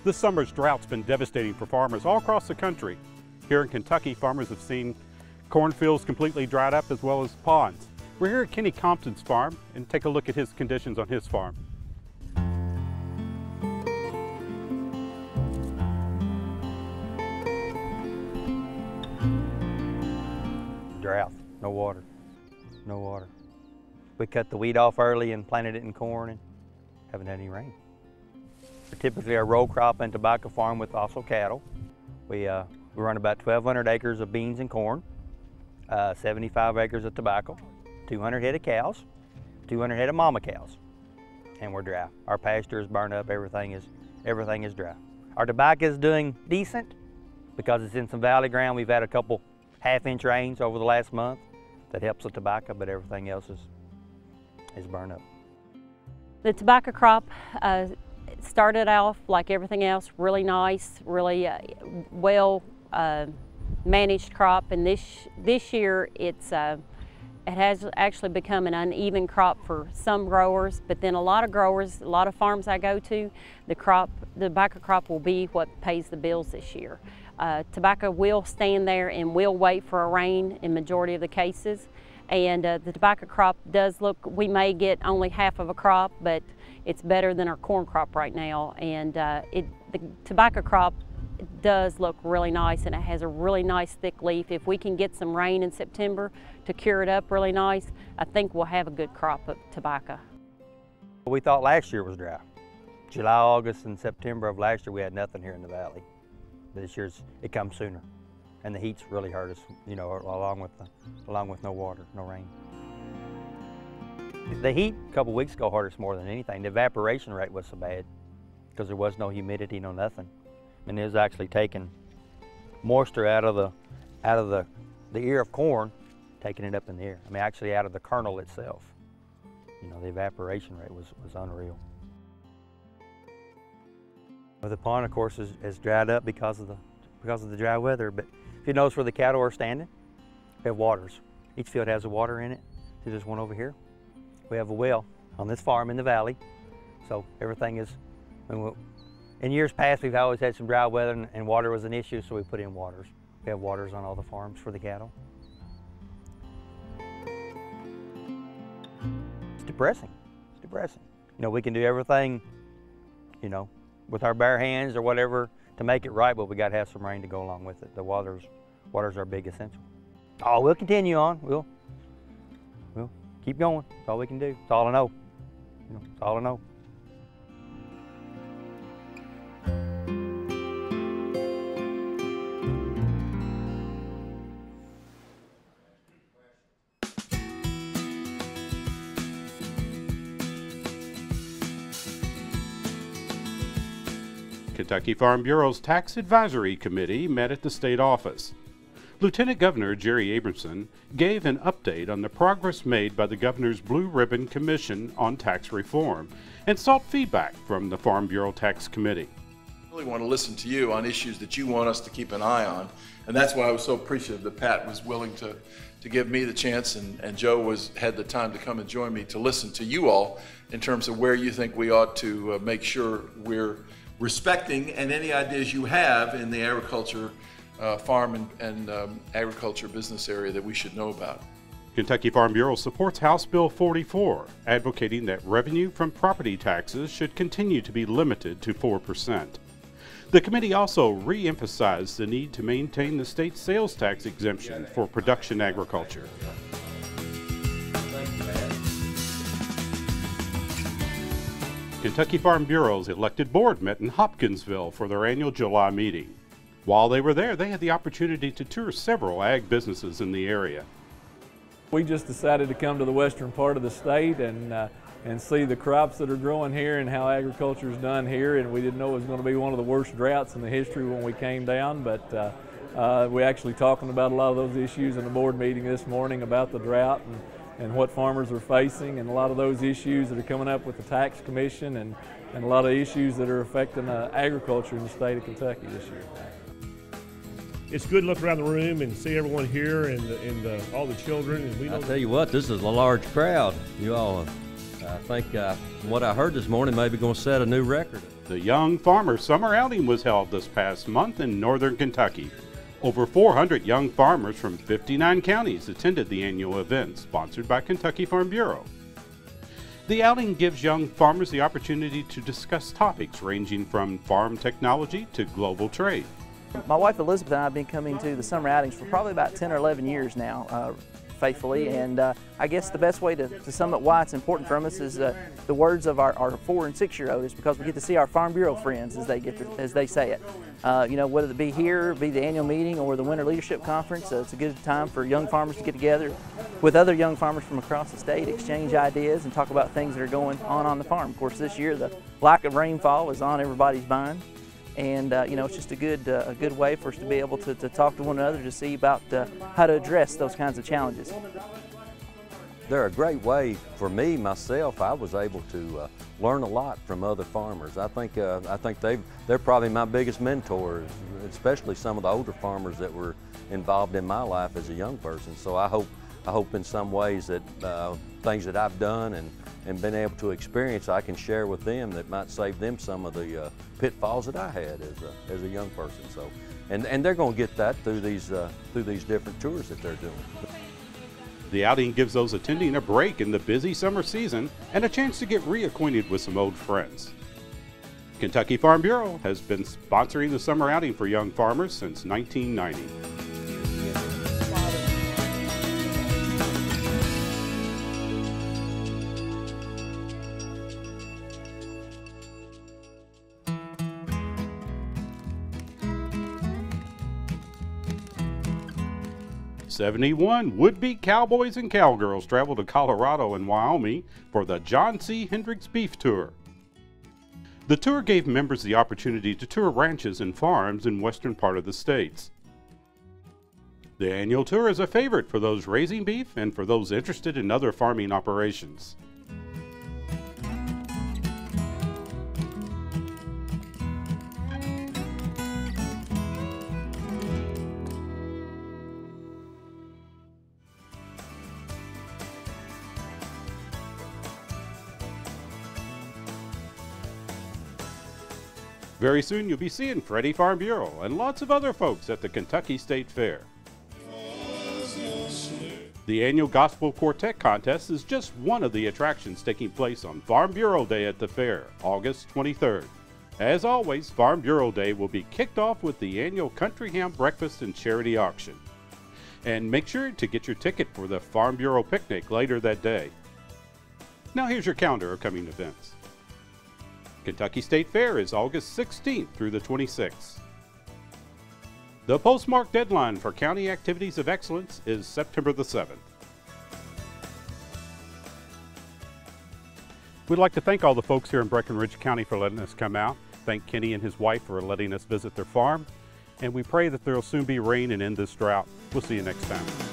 This summer's drought's been devastating for farmers all across the country. Here in Kentucky, farmers have seen cornfields completely dried up as well as ponds. We're here at Kenny Compton's farm and take a look at his conditions on his farm. Drought, no water, no water. We cut the wheat off early and planted it in corn and haven't had any rain. We're typically a row crop and tobacco farm with also cattle. We run about 1,200 acres of beans and corn, 75 acres of tobacco, 200 head of cows, 200 head of mama cows, and we're dry. Our pasture is burned up, everything is dry. Our tobacco is doing decent because it's in some valley ground. We've had a couple half-inch rains over the last month that helps the tobacco, but everything else is burned up. The tobacco crop started off like everything else, really nice, really well managed crop, and this year it has actually become an uneven crop for some growers, but then a lot of growers, a lot of farms I go to, the tobacco crop will be what pays the bills this year. Tobacco will stand there and will wait for a rain in majority of the cases, and the tobacco crop does look, we may get only half of a crop, but it's better than our corn crop right now, and the tobacco crop does look really nice, and it has a really nice thick leaf. If we can get some rain in September to cure it up really nice, I think we'll have a good crop of tobacco. We thought last year was dry. July, August, and September of last year we had nothing here in the valley. This year's it comes sooner, and the heat's really hurt us, you know, along with no water, no rain. The heat a couple weeks ago hurt us more than anything. The evaporation rate was so bad because there was no humidity, no nothing. And it was actually taking moisture out of the ear of corn, taking it up in the air. I mean, actually out of the kernel itself. You know, the evaporation rate was unreal. Well, the pond, of course, is dried up because of the dry weather. But if you notice where the cattle are standing, we have waters. Each field has a water in it. There's one over here. We have a well on this farm in the valley, so everything is. In years past, we've always had some dry weather and water was an issue, so we put in waters. We have waters on all the farms for the cattle. It's depressing. It's depressing. You know, we can do everything, you know, with our bare hands or whatever to make it right, but we got to have some rain to go along with it. The water's our big essential. Oh, we'll continue on. We'll keep going. That's all we can do. That's all I know. You know, that's all I know. Kentucky Farm Bureau's Tax Advisory Committee met at the state office. Lieutenant Governor Jerry Abramson gave an update on the progress made by the governor's Blue Ribbon Commission on Tax Reform and sought feedback from the Farm Bureau Tax Committee. I really want to listen to you on issues that you want us to keep an eye on, and that's why I was so appreciative that Pat was willing to give me the chance and Joe had the time to come and join me to listen to you all in terms of where you think we ought to make sure we're respecting and any ideas you have in the agriculture farm and agriculture business area that we should know about. Kentucky Farm Bureau supports House Bill 44, advocating that revenue from property taxes should continue to be limited to 4%. The committee also re-emphasized the need to maintain the state sales tax exemption for production agriculture. Kentucky Farm Bureau's elected board met in Hopkinsville for their annual July meeting. While they were there, they had the opportunity to tour several ag businesses in the area. We just decided to come to the western part of the state and see the crops that are growing here and how agriculture is done here, and we didn't know it was going to be one of the worst droughts in the history when we came down, but we're actually talking about a lot of those issues in the board meeting this morning about the drought and what farmers are facing, and a lot of those issues that are coming up with the tax commission and a lot of issues that are affecting agriculture in the state of Kentucky this year. It's good to look around the room and see everyone here and all the children. And I'll tell you what, this is a large crowd. You all I think from what I heard this morning, maybe going to set a new record. The Young Farmer Summer Outing was held this past month in northern Kentucky. Over 400 young farmers from 59 counties attended the annual event, sponsored by Kentucky Farm Bureau. The outing gives young farmers the opportunity to discuss topics ranging from farm technology to global trade. My wife Elizabeth and I have been coming to the summer outings for probably about 10 or 11 years now, faithfully, and I guess the best way to sum up why it's important for us is the words of our 4- and 6-year-old is because we get to see our Farm Bureau friends, as they say it. You know, whether it be here, be the annual meeting, or the Winter Leadership Conference, it's a good time for young farmers to get together with other young farmers from across the state, exchange ideas, and talk about things that are going on the farm. Of course, this year the lack of rainfall is on everybody's mind. And you know, it's just a good way for us to be able to talk to one another to see about how to address those kinds of challenges. They're a great way for me, myself. I was able to learn a lot from other farmers. I think they're probably my biggest mentors, especially some of the older farmers that were involved in my life as a young person. So I hope in some ways that things that I've done and been able to experience, I can share with them that might save them some of the pitfalls that I had as a young person. So, and they're going to get that through these different tours that they're doing. The outing gives those attending a break in the busy summer season and a chance to get reacquainted with some old friends. Kentucky Farm Bureau has been sponsoring the summer outing for young farmers since 1990. '71 would-be cowboys and cowgirls traveled to Colorado and Wyoming for the John C. Hendricks Beef Tour. The tour gave members the opportunity to tour ranches and farms in western part of the states. The annual tour is a favorite for those raising beef and for those interested in other farming operations. Very soon you'll be seeing Freddie Farm Bureau and lots of other folks at the Kentucky State Fair. The annual Gospel Quartet Contest is just one of the attractions taking place on Farm Bureau Day at the fair, August 23rd. As always, Farm Bureau Day will be kicked off with the annual Country Ham Breakfast and Charity Auction. And make sure to get your ticket for the Farm Bureau Picnic later that day. Now here's your calendar of coming events. Kentucky State Fair is August 16th through the 26th. The postmark deadline for County Activities of Excellence is September the 7th. We'd like to thank all the folks here in Breckinridge County for letting us come out. Thank Kenny and his wife for letting us visit their farm. And we pray that there will soon be rain and end this drought. We'll see you next time.